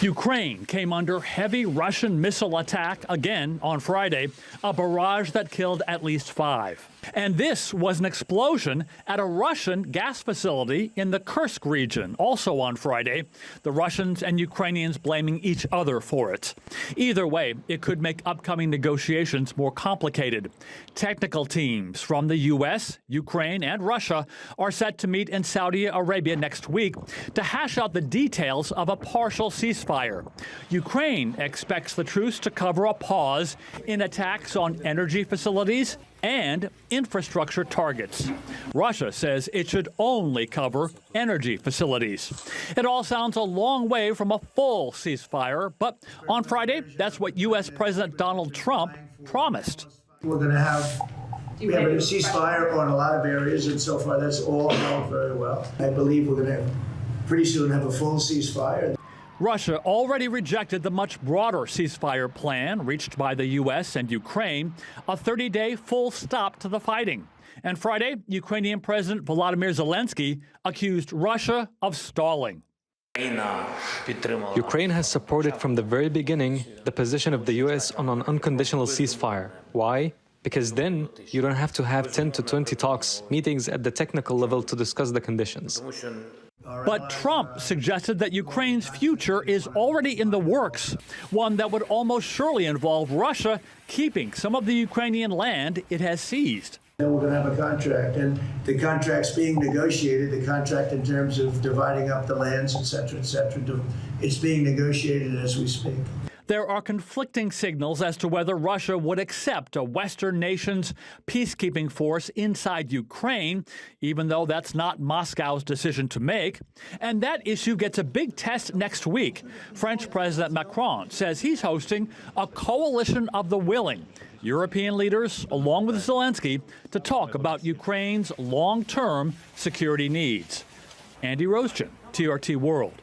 Ukraine came under heavy Russian missile attack again on Friday, a barrage that killed at least 5. And this was an explosion at a Russian gas facility in the Kursk region, also on Friday, the Russians and Ukrainians blaming each other for it. Either way, it could make upcoming negotiations more complicated. Technical teams from the U.S., Ukraine, and Russia are set to meet in Saudi Arabia next week to hash out the details of a partial ceasefire. Ukraine expects the truce to cover a pause in attacks on energy facilities and infrastructure targets. Russia says it should only cover energy facilities. It all sounds a long way from a full ceasefire, but on Friday, that's what U.S. President Donald Trump promised. We're going to have a ceasefire on a lot of areas, and so far that's all going very well. I believe we're going to pretty soon have a full ceasefire. Russia already rejected the much broader ceasefire plan reached by the U.S. and Ukraine, a 30-day full stop to the fighting. And Friday, Ukrainian President Volodymyr Zelensky accused Russia of stalling. Ukraine has supported from the very beginning the position of the U.S. on an unconditional ceasefire. Why? Because then you don't have to have 10 to 20 meetings at the technical level to discuss the conditions. But Trump suggested that Ukraine's future is already in the works, one that would almost surely involve Russia keeping some of the Ukrainian land it has seized. Then we're going to have a contract, and the contract's being negotiated, the contract in terms of dividing up the lands, et cetera, it's being negotiated as we speak. There are conflicting signals as to whether Russia would accept a Western nation's peacekeeping force inside Ukraine, even though that's not Moscow's decision to make. And that issue gets a big test next week. French President Macron says he's hosting a coalition of the willing, European leaders, along with Zelensky, to talk about Ukraine's long-term security needs. Andy Roesgen, TRT World.